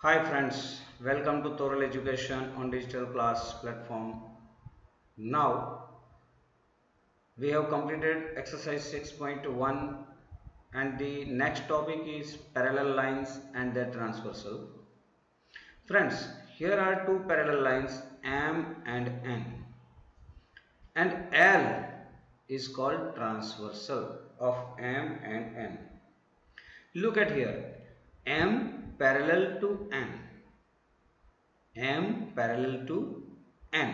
Hi friends, welcome to Toral Education on Digital Class platform. Now we have completed exercise 6.1 and the next topic is parallel lines and their transversal. Friends, here are two parallel lines M and N, and L is called transversal of M and N. Look at here, M parallel to N. M parallel to N.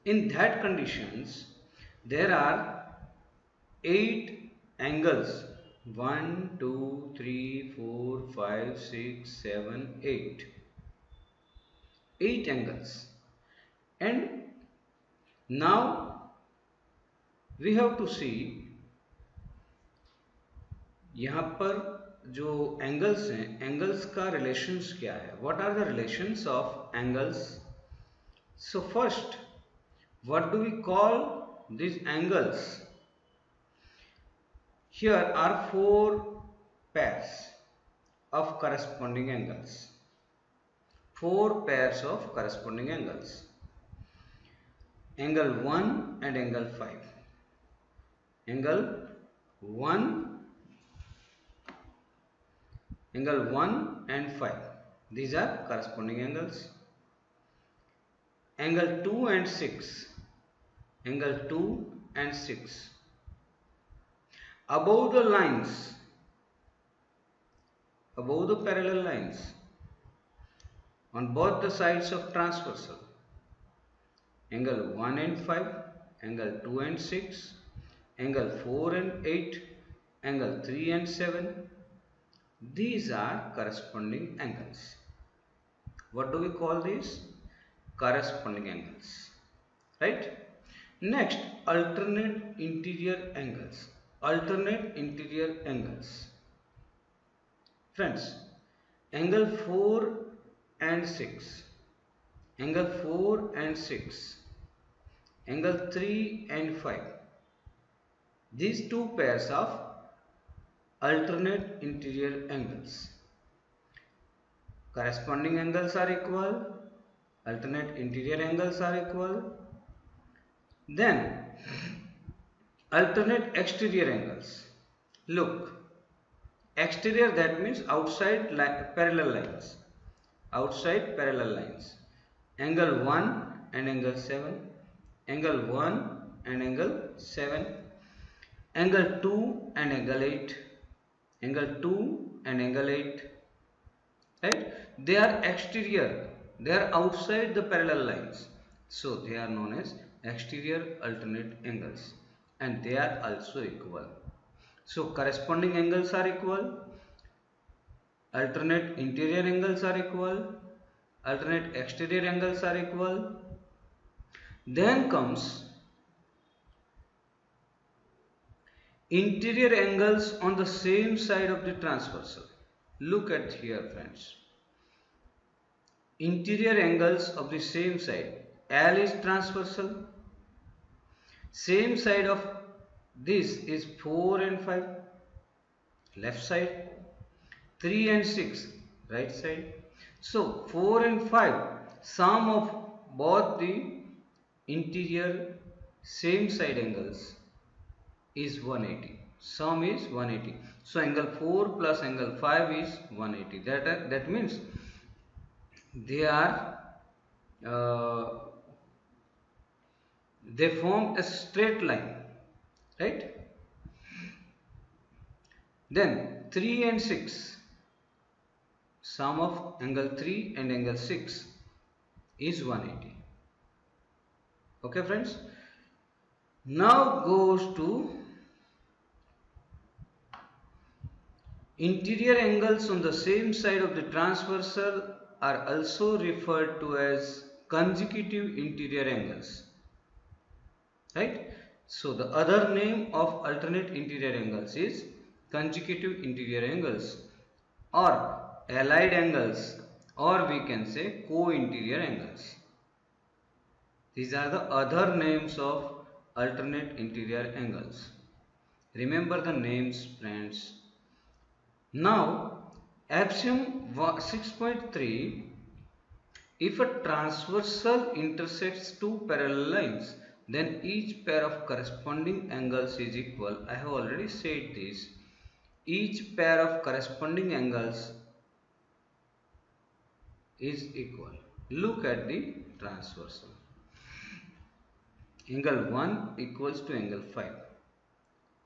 In that conditions, there are 8 angles 1, 2, 3, 4, 5, 6, 7, 8. 8 angles. And now we have to see यहाँ पर जो angles हैं angles का relations क्या है what are the relations of angles so first what do we call these angles? Here are four pairs of corresponding angles. Four pairs of corresponding angles. Angle 1 and angle 5. Angle 1, angle 1 and 5. These are corresponding angles. Angle 2 and 6. Angle 2 and 6. Above the lines, above the parallel lines, on both the sides of transversal, angle 1 and 5, angle 2 and 6, angle 4 and 8, angle 3 and 7. These are corresponding angles. What do we call these? Corresponding angles. Right? Next, alternate interior angles. Alternate interior angles. Friends, angle 4 and 6, angle 4 and 6, angle 3 and 5. These two pairs of alternate interior angles. Corresponding angles are equal, alternate interior angles are equal. Then alternate exterior angles. Look, exterior, that means outside parallel lines. Outside parallel lines. Angle 1 and angle 7. Angle 1 and angle 7. Angle 2 and angle 8. Angle 2 and angle 8. Right? They are exterior. They are outside the parallel lines. So they are known as exterior alternate angles. And they are also equal. So corresponding angles are equal. Alternate interior angles are equal. Alternate exterior angles are equal. Then comes interior angles on the same side of the transversal. Look at here, friends. Interior angles of the same side. L is transversal. Same side of this is 4 and 5. Left side. 3 and 6. Right side. So 4 and 5. Sum of both the interior same side angles is 180. Sum is 180. So angle 4 plus angle 5 is 180. That means they are they form a straight line, right? Then 3 and 6, sum of angle 3 and angle 6 is 180. Okay, friends. Now goes to interior angles on the same side of the transversal are also referred to as consecutive interior angles. Right? So the other name of alternate interior angles is consecutive interior angles or allied angles, or we can say co-interior angles. These are the other names of alternate interior angles. Remember the names, friends. Now Axiom 6.3, if a transversal intersects two parallel lines, then each pair of corresponding angles is equal. I have already said this. Each pair of corresponding angles is equal. Look at the transversal. Angle 1 equals to angle 5.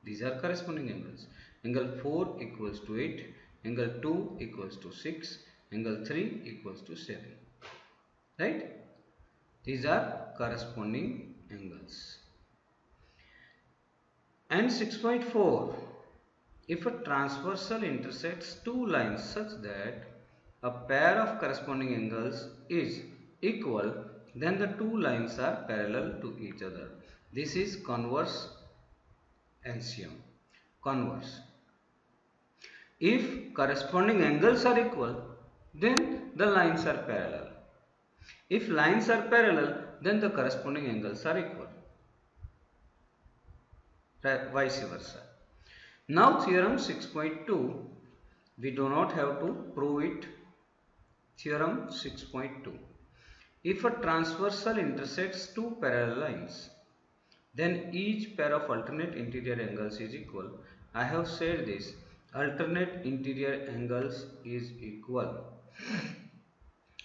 These are corresponding angles. Angle 4 equals to 8. Angle 2 equals to 6. Angle 3 equals to 7. Right? These are corresponding angles. And 6.4. If a transversal intersects two lines such that a pair of corresponding angles is equal, then the two lines are parallel to each other. This is converse axiom. Converse. If corresponding angles are equal, then the lines are parallel. If lines are parallel, then the corresponding angles are equal. Vice versa. Now theorem 6.2, we do not have to prove it. Theorem 6.2. If a transversal intersects two parallel lines, then each pair of alternate interior angles is equal. I have said this. Alternate interior angles is equal.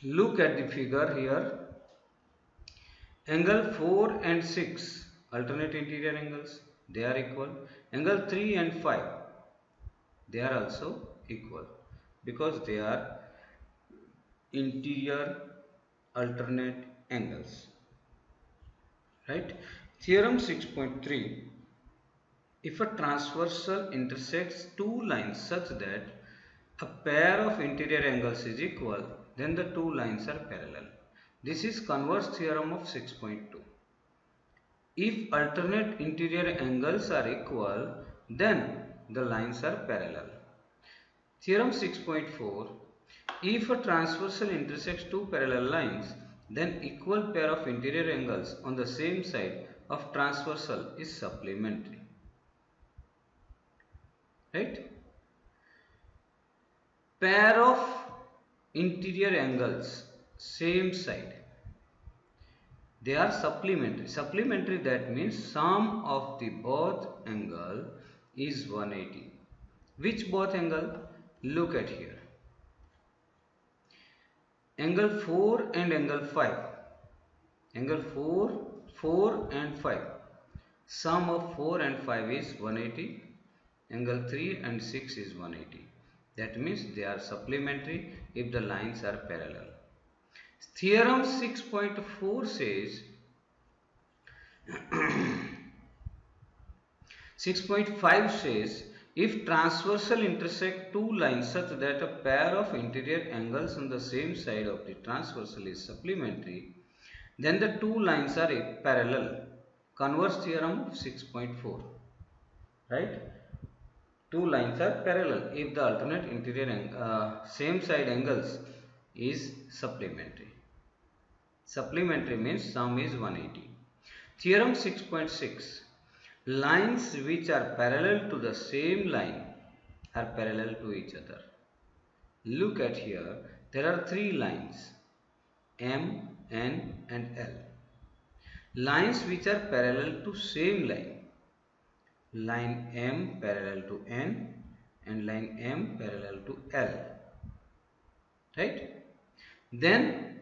Look at the figure here. Angle 4 and 6, alternate interior angles, they are equal. Angle 3 and 5, they are also equal because they are interior alternate angles. Right? Theorem 6.3. If a transversal intersects two lines such that a pair of interior angles is equal, then the two lines are parallel. This is converse theorem of 6.2. If alternate interior angles are equal, then the lines are parallel. Theorem 6.4. If a transversal intersects two parallel lines, then equal pair of interior angles on the same side of transversal is supplementary. Right? Pair of interior angles, same side. They are supplementary. Supplementary, that means sum of the both angle is 180. Which both angle? Look at here. Angle 4 and angle 5. Angle 4 and 5. Sum of 4 and 5 is 180. Angle 3 and 6 is 180. That means they are supplementary if the lines are parallel. Theorem 6.4 says 6.5 says if transversal intersect two lines such that a pair of interior angles on the same side of the transversal is supplementary, then the two lines are parallel. Converse theorem of 6.4. Right? Two lines are parallel if the alternate interior same side angles is supplementary. Supplementary means sum is 180. Theorem 6.6. Lines which are parallel to the same line are parallel to each other. Look at here. There are three lines, M, N and L. Lines which are parallel to same line. Line M parallel to N and line M parallel to L. Right? Then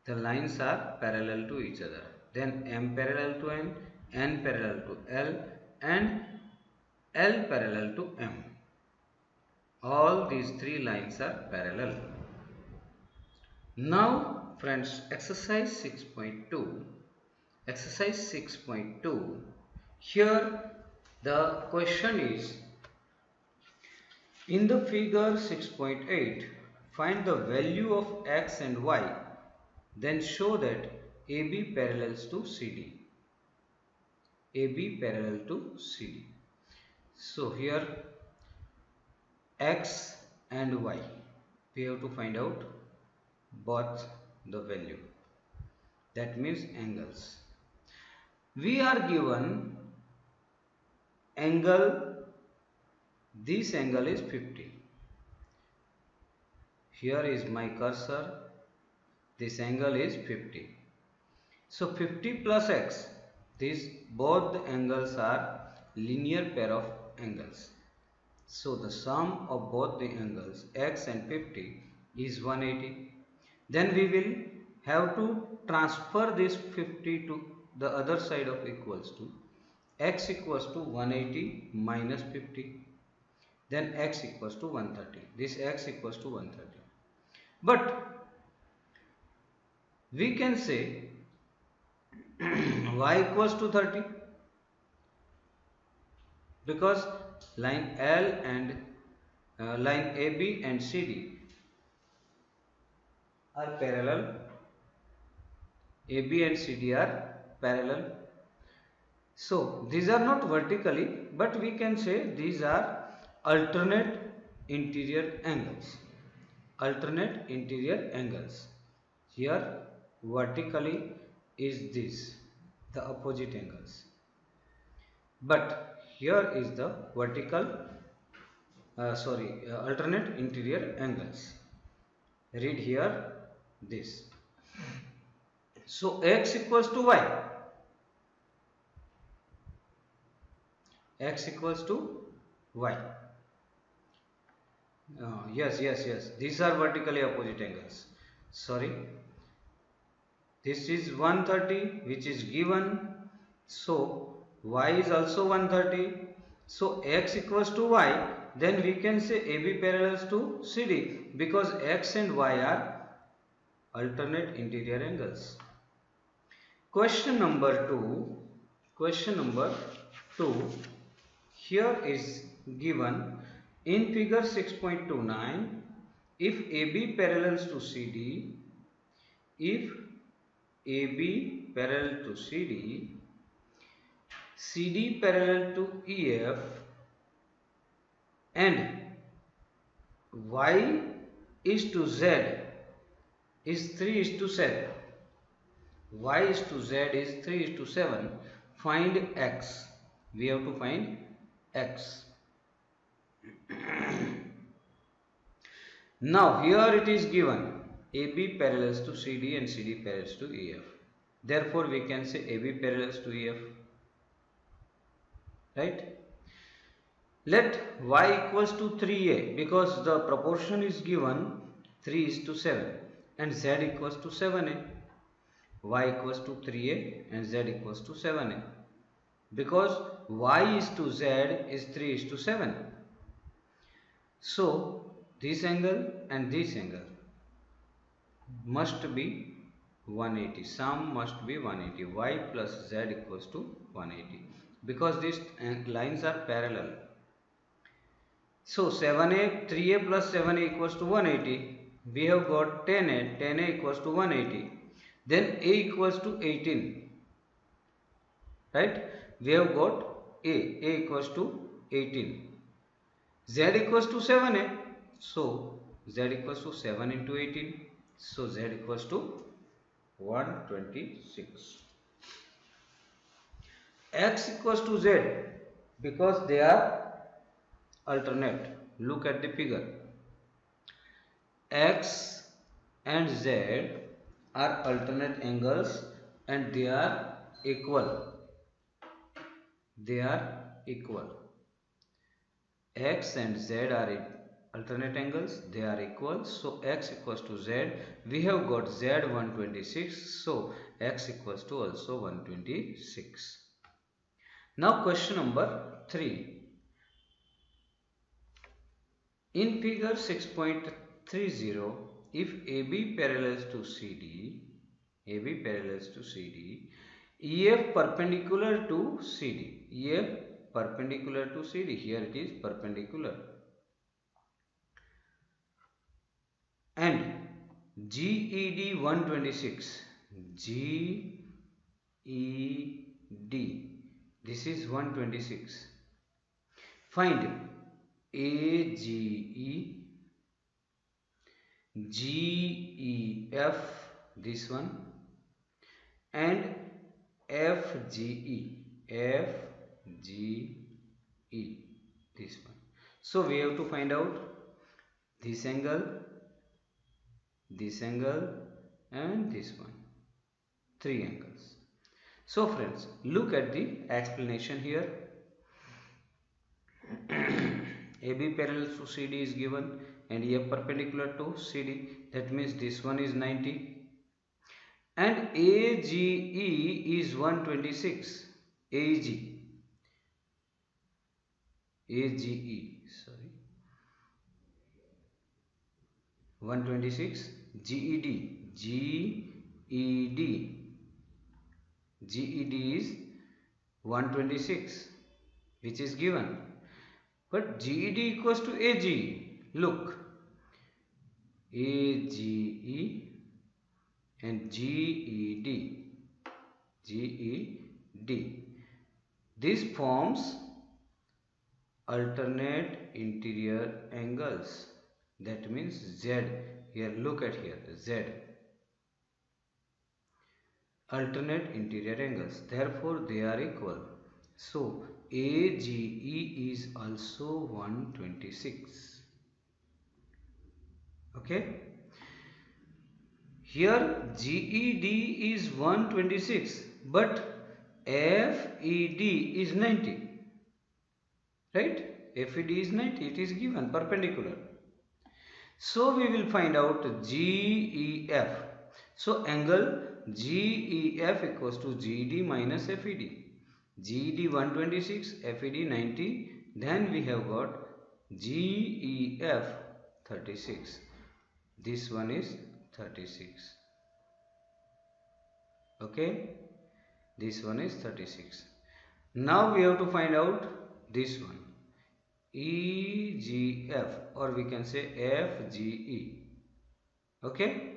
the lines are parallel to each other. Then M parallel to N parallel to L and L parallel to M. All these three lines are parallel. Now friends, exercise 6.2. Exercise 6.2. Here the question is, in the figure 6.8, find the value of x and y, then show that AB parallels to CD. AB parallel to CD. So here x and y, we have to find out both the value. That means angles. We are given angle, this angle is 50. here is my cursor, this angle is 50. So 50 plus x, these both the angles are linear pair of angles. So the sum of both the angles x and 50 is 180. Then we will have to transfer this 50 to the other side of equals to x equals to 180 minus 50. Then x equals to 130. This x equals to 130. But we can say y equals to 30 because line L and line AB and CD are parallel. AB and CD are parallel. So these are not vertically, but we can say these are alternate interior angles. Alternate interior angles. Here vertically is this, the opposite angles. But here is the vertical, alternate interior angles. Read here this. So x equals to y. X equals to y. Yes. These are vertically opposite angles. Sorry. This is 130 which is given. So y is also 130. So x equals to y. Then we can say AB parallels to CD because x and y are alternate interior angles. Question number 2. Question number 2. Here is given in figure 6.29, if AB parallels to CD, if AB parallel to CD, CD parallel to EF, and Y is to Z is 3 is to 7, Y is to Z is 3 is to 7, find X. We have to find X. Now here it is given AB parallels to CD and CD parallels to EF. Therefore we can say AB parallels to EF. Right? Let y equals to 3a because the proportion is given 3 is to 7 and z equals to 7a. Y equals to 3a and z equals to 7a because y is to z is 3 is to 7. So this angle and this angle must be 180. Sum must be 180. Y plus z equals to 180 because these lines are parallel. So 7a, 3a plus 7a equals to 180. We have got 10a, 10a equals to 180. Then a equals to 18. Right? We have got a equals to 18. Z equals to 7a. So z equals to 7 into 18. So z equals to 126. X equals to z because they are alternate. Look at the figure. X and Z are alternate angles and they are equal. They are equal. X and Z are alternate angles. They are equal. So X equals to Z. We have got Z 126. So X equals to also 126. Now question number 3. In figure 6.30, if AB parallels to CD, EF perpendicular to CD, EF perpendicular to CD, here it is perpendicular, and GED 126, GED, this is 126. Find AGE, GEF, this one, and FGE, this one. So we have to find out this angle this angle and this one, 3 angles. So friends, look at the explanation here. AB parallel to CD is given and EF perpendicular to CD, that means this one is 90 and AGE is 126. AGE, sorry, 126. GED is 126, which is given. But GED equals to AGE. Look, AGE and GED. This forms alternate interior angles. That means Z. Here, look at here, Z. Alternate interior angles. Therefore, they are equal. So, AGE is also 126. Okay. Here GED is 126 but FED is 90. Right? FED is 90. It is given perpendicular. So we will find out GEF. So angle GEF equals to GED minus FED. GED 126, FED 90. Then we have got GEF 36. This one is 36. Okay, this one is 36. Now we have to find out this one, EGF, or we can say FGE. Okay.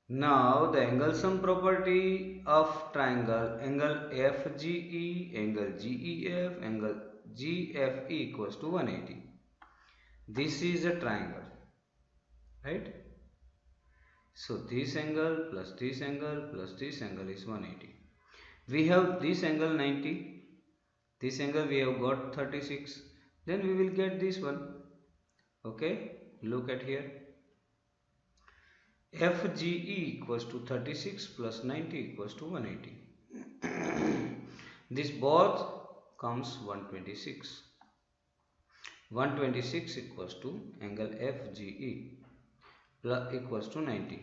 Now the angle sum property of triangle, angle FGE, angle GEF, angle GFE equals to 180. This is a triangle, right? So this angle plus this angle plus this angle is 180. We have this angle 90. This angle we have got 36. Then we will get this one. Okay. Look at here. FGE equals to 36 plus 90 equals to 180. This both comes 126. 126 equals to angle FGE plus equals to 90.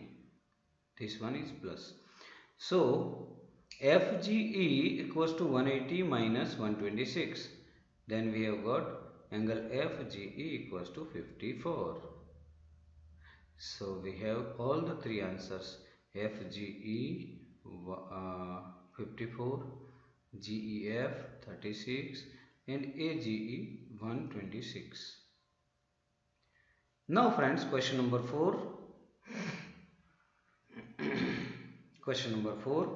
This one is plus. So FGE equals to 180 minus 126. Then we have got angle FGE equals to 54. So we have all the three answers: FGE 54, GEF 36 and AGE 126. Now friends, question number 4. Question number 4.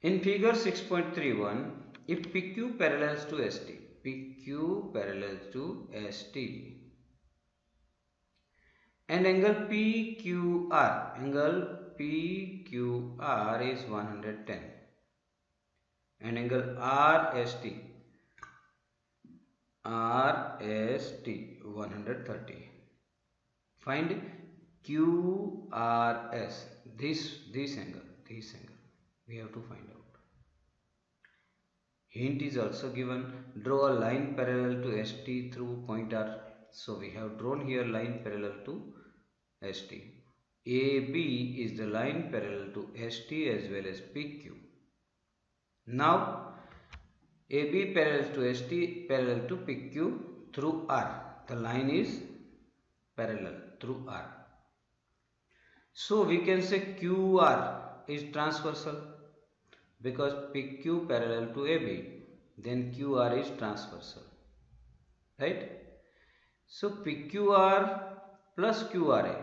In figure 6.31, if PQ parallels to ST, PQ parallels to ST and angle PQR is 110 and angle RST 130. Find QRS, this angle we have to find out. Hint is also given. Draw a line parallel to ST through point R. So we have drawn here line parallel to ST. AB is the line parallel to ST as well as PQ. Now AB parallel to ST parallel to PQ through R. The line is parallel through R. So we can say QR is transversal because PQ parallel to AB, then QR is transversal, right? So PQR plus QRA,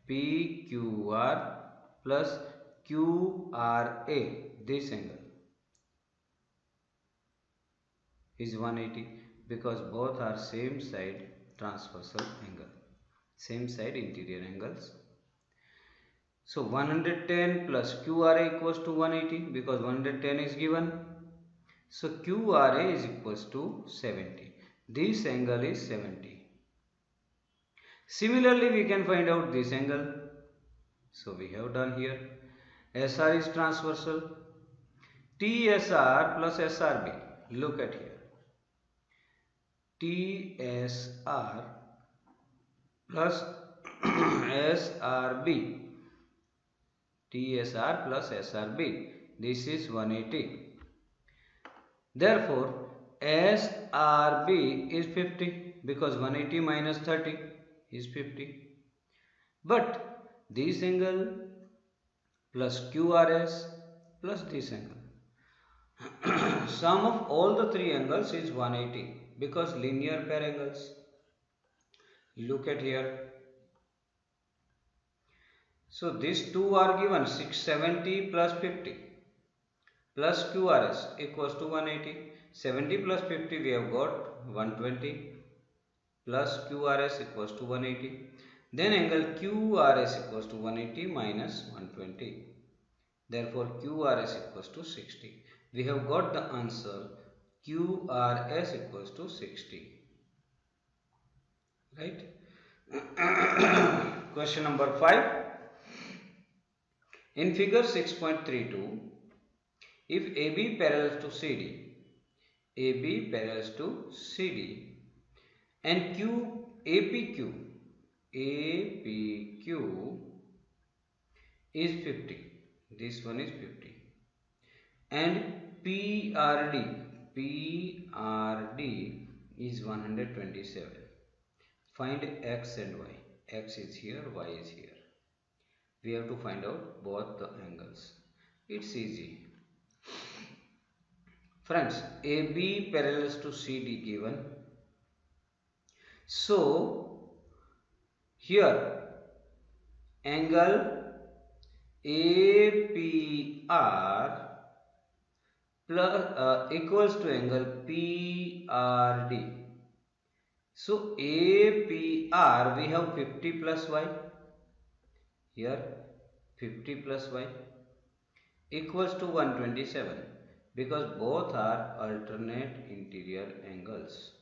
PQR plus QRA, this angle is 180 because both are same side transversal angle, same side interior angles. So 110 plus QRA equals to 180 because 110 is given. So QRA is equals to 70. This angle is 70. Similarly, we can find out this angle. So we have done here. SR is transversal. TSR plus SRB. Look at here. TSR plus SRB. TSR plus SRB. This is 180. Therefore, SRB is 50 because 180 minus 30 is 50. But this angle plus QRS plus this angle. Sum of all the three angles is 180 because linear pair angles. Look at here. So these two are given 670 plus 50 plus QRS equals to 180. 70 plus 50 we have got 120 plus QRS equals to 180. Then angle QRS equals to 180 minus 120. Therefore QRS equals to 60. We have got the answer QRS equals to 60. Right? Question number 5. In figure 6.32, if AB parallels to CD, AB parallels to CD and APQ is 50. This one is 50. And PRD is 127. Find X and Y. X is here, Y is here. We have to find out both the angles. It's easy. Friends, AB parallels to CD given. So, here angle APR plus equals to angle PRD. So APR we have 50 plus Y. Here 50 plus Y equals to 127 because both are alternate interior angles.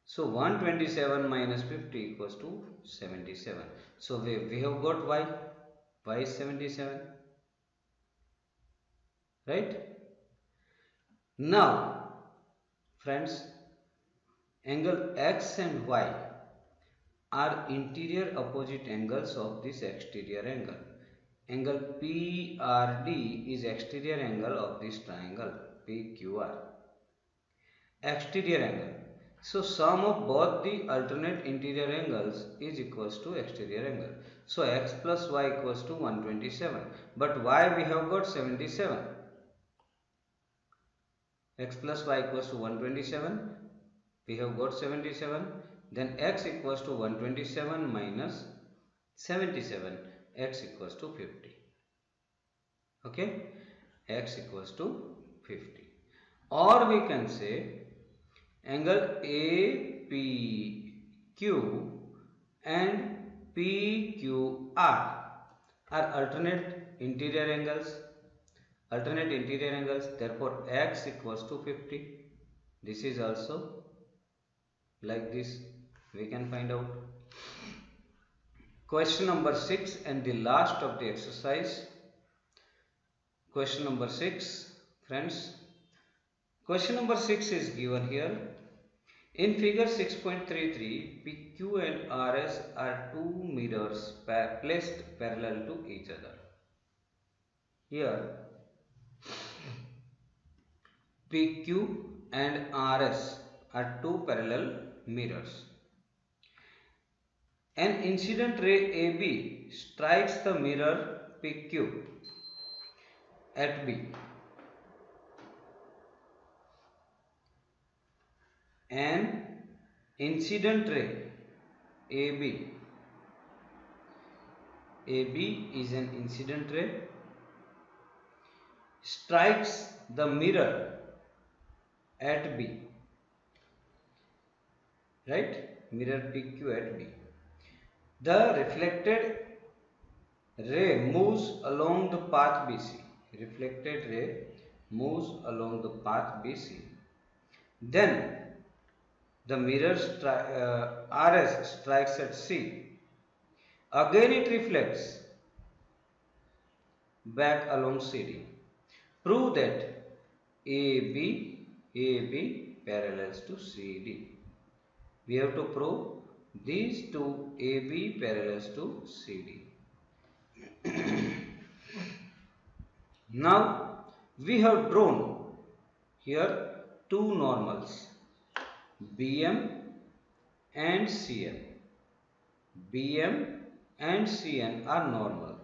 So 127 minus 50 equals to 77. So we have got Y. Y is 77. Right? Now, friends, angle X and Y are interior opposite angles of this exterior angle. Angle PRD is exterior angle of this triangle PQR. Exterior angle. So sum of both the alternate interior angles is equals to exterior angle. So X plus Y equals to 127. But Y we have got 77. X plus Y equals to 127. We have got 77. Then X equals to 127 minus 77. X equals to 50. Okay. X equals to 50. Or we can say angle APQ and PQR are alternate interior angles. Therefore X equals to 50. This is also like this. We can find out. Question number 6 and the last of the exercise. Question number 6, friends. Question number 6 is given here. In figure 6.33, PQ and RS are two mirrors placed parallel to each other. Here, PQ and RS are two parallel mirrors. An incident ray AB strikes the mirror PQ at B. An incident ray AB is an incident ray, strikes the mirror at B, right? Mirror PQ at B. The reflected ray moves along the path BC. Reflected ray moves along the path BC. Then the mirror RS strikes at C. Again it reflects back along CD. Prove that AB parallels to CD. We have to prove these two AB parallels to CD. Now we have drawn here two normals, BM and CN. BM and CN are normal,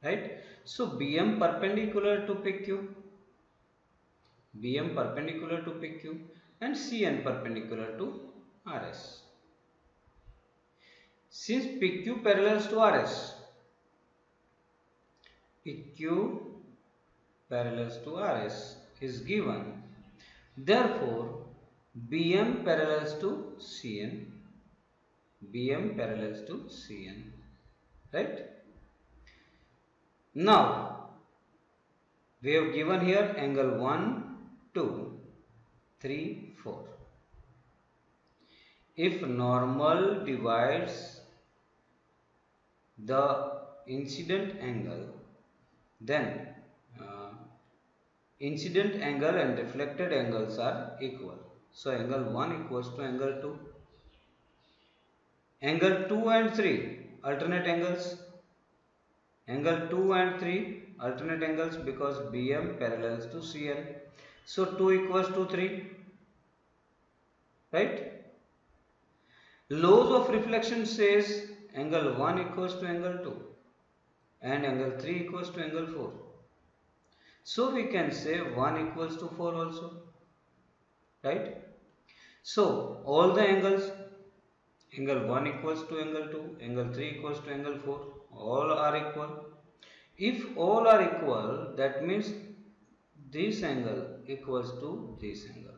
right? So BM perpendicular to PQ, BM perpendicular to PQ, and CN perpendicular to RS. Since PQ parallels to RS, PQ parallels to RS is given. Therefore, BM parallels to CN, BM parallels to CN, right? Now, we have given here angle 1, 2, 3, 4. If normal divides the incident angle, then incident angle and reflected angles are equal. So angle 1 equals to angle 2. Angle 2 and 3 alternate angles. Angle 2 and 3 alternate angles because BM parallels to CN. So 2 equals to 3. Right? Laws of reflection says angle 1 equals to angle 2 and angle 3 equals to angle 4. So we can say 1 equals to 4 also. Right? So all the angles, angle 1 equals to angle 2, angle 3 equals to angle 4, all are equal. If all are equal, that means this angle equals to this angle.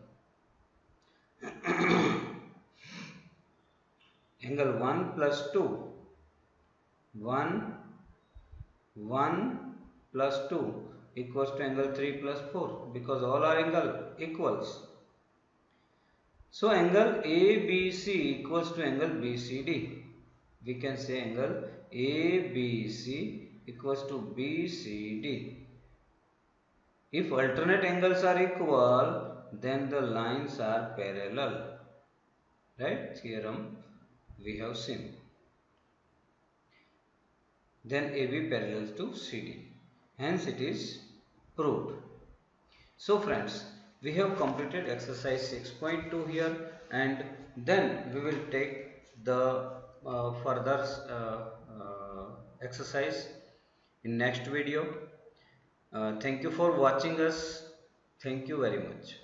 Angle 1 plus 2, 1 plus 2 equals to angle 3 plus 4 because all are angle equals. So angle ABC equals to angle BCD. We can say angle ABC equals to BCD. If alternate angles are equal, then the lines are parallel. Right? Theorem we have seen. Then AB parallels to CD. Hence it is proved. So friends, we have completed exercise 6.2 here, and then we will take the further exercise in next video. Thank you for watching us. Thank you very much.